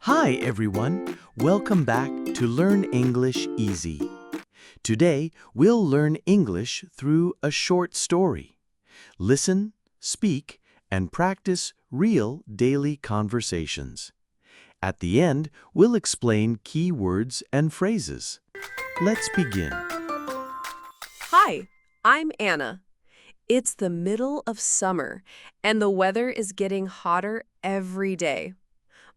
Hi everyone, welcome back to Learn English Easy. Today we'll learn English through a short story. Listen, speak, and practice real daily conversations. At the end, we'll explain key words and phrases. Let's begin. Hi, I'm Anna. It's the middle of summer, and the weather is getting hotter every day.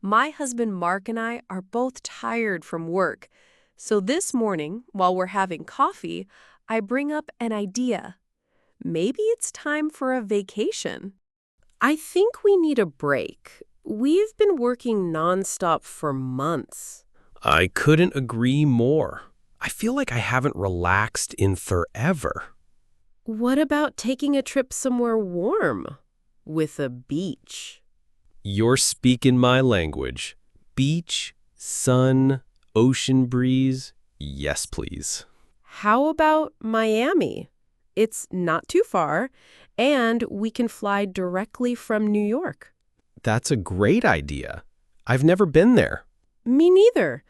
My husband Mark and I are both tired from work, so this morning, while we're having coffee, I bring up an idea. Maybe it's time for a vacation. I think we need a break. We've been working nonstop for months. I couldn't agree more. I feel like I haven't relaxed in forever. What about taking a trip somewhere warm with a beach? You're speaking my language. Beach, sun, ocean breeze. Yes, please. How about Miami? It's not too far, and we can fly directly from New York. That's a great idea. I've never been there. Me neither.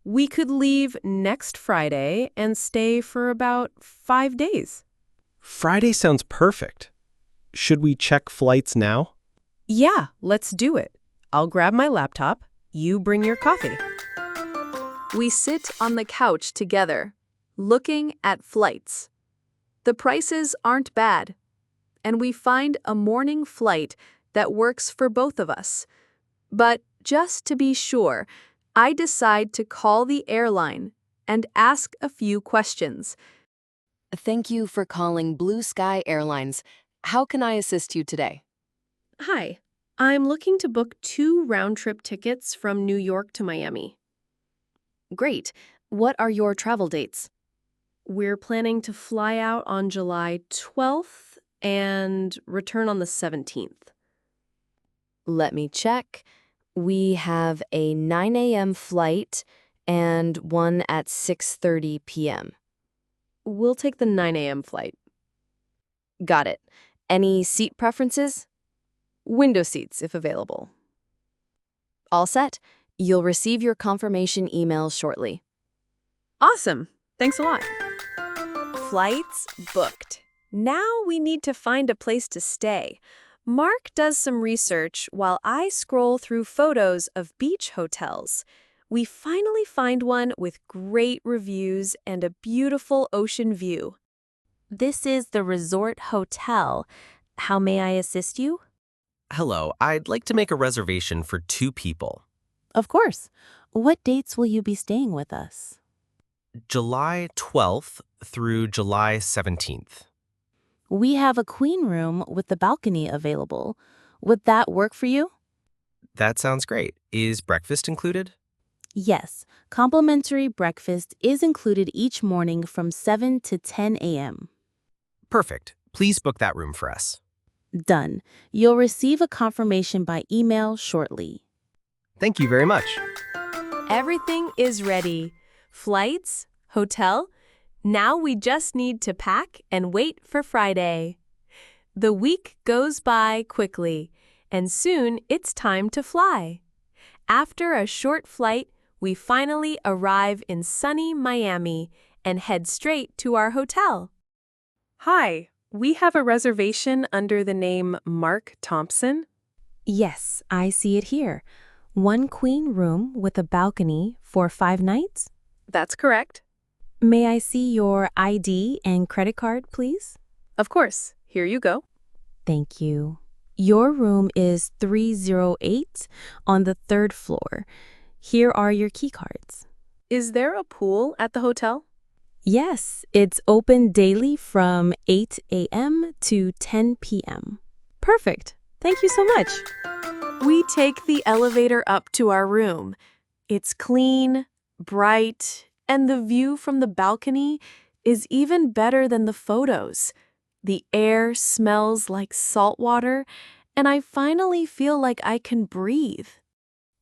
We could leave next Friday and stay for about 5 days. Friday sounds perfect. Should we check flights now? Yeah, let's do it. I'll grab my laptop. You bring your coffee. We sit on the couch together, looking at flights. The prices aren't bad, and we find a morning flight that works for both of us. But just to be sure, I decide to call the airline and ask a few questions. Thank you for calling Blue Sky Airlines. How can I assist you today? Hi, I'm looking to book 2 round-trip tickets from New York to Miami. Great. What are your travel dates? We're planning to fly out on July 12th and return on the 17th. Let me check. We have a 9 a.m. flight and one at 6:30 p.m. We'll take the 9 a.m. flight. Got it. Any seat preferences? Window seats, if available. All set. You'll receive your confirmation email shortly. Awesome. Thanks a lot. Flights booked. Now we need to find a place to stay. Mark does some research while I scroll through photos of beach hotels. We finally find one with great reviews and a beautiful ocean view. This is the Resort Hotel. How may I assist you? Hello, I'd like to make a reservation for 2 people. Of course. What dates will you be staying with us? July 12th through July 17th. We have a queen room with the balcony available. Would that work for you? That sounds great. Is breakfast included? Yes. Complimentary breakfast is included each morning from 7 to 10 a.m. Perfect. Please book that room for us. Done. You'll receive a confirmation by email shortly. Thank you very much. Everything is ready. Flights, hotel. Now we just need to pack and wait for Friday. The week goes by quickly, and soon it's time to fly. After a short flight, we finally arrive in sunny Miami and head straight to our hotel. Hi, we have a reservation under the name Mark Thompson. Yes, I see it here. 1 queen room with a balcony for 5 nights? That's correct. May I see your ID and credit card, please? Of course. Here you go. Thank you. Your room is 308 on the 3rd floor. Here are your key cards. Is there a pool at the hotel? Yes, it's open daily from 8 a.m. to 10 p.m. Perfect. Thank you so much. We take the elevator up to our room. It's clean, bright, and the view from the balcony is even better than the photos. The air smells like salt water, and I finally feel like I can breathe.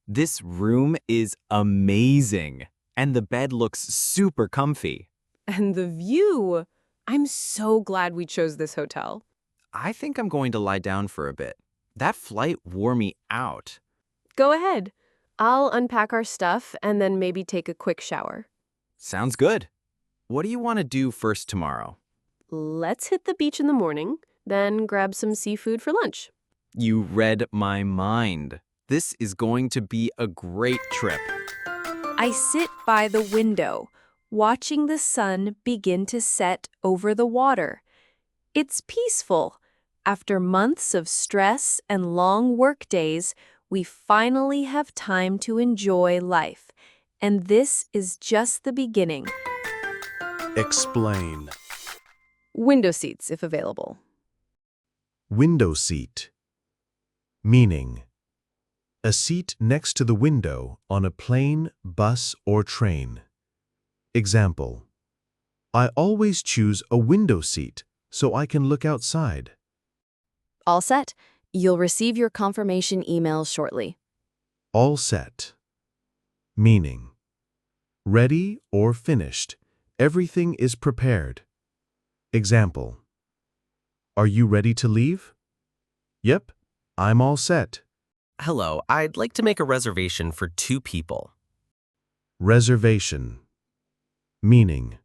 This room is amazing, and the bed looks super comfy. And the view! I'm so glad we chose this hotel. I think I'm going to lie down for a bit. That flight wore me out. Go ahead. I'll unpack our stuff and then maybe take a quick shower. Sounds good. What do you want to do first tomorrow? Let's hit the beach in the morning, then grab some seafood for lunch. You read my mind. This is going to be a great trip. I sit by the window, watching the sun begin to set over the water. It's peaceful. After months of stress and long work days, we finally have time to enjoy life. And this is just the beginning. Explain. Window seats, if available. Window seat. Meaning: a seat next to the window on a plane, bus, or train. Example: I always choose a window seat so I can look outside. All set? You'll receive your confirmation email shortly. All set. Meaning: ready or finished. Everything is prepared. Example: Are you ready to leave? Yep, I'm all set. Hello, I'd like to make a reservation for 2 people. Reservation. Meaning: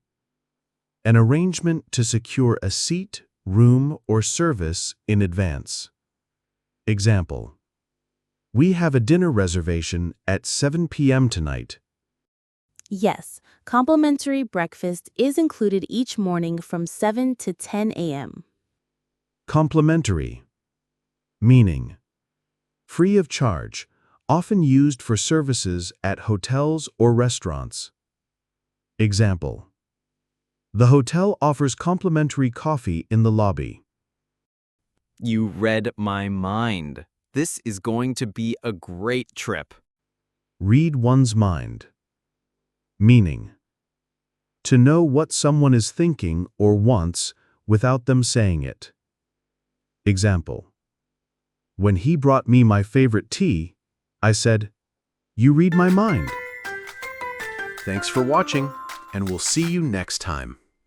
an arrangement to secure a seat, room, or service in advance. Example: We have a dinner reservation at 7 p.m. tonight. Yes, complimentary breakfast is included each morning from 7 to 10 a.m. Complimentary. Meaning: free of charge, often used for services at hotels or restaurants. Example: The hotel offers complimentary coffee in the lobby. You read my mind. This is going to be a great trip. Read one's mind. Meaning: to know what someone is thinking or wants without them saying it. Example: When he brought me my favorite tea, I said, "You read my mind." Thanks for watching, and we'll see you next time.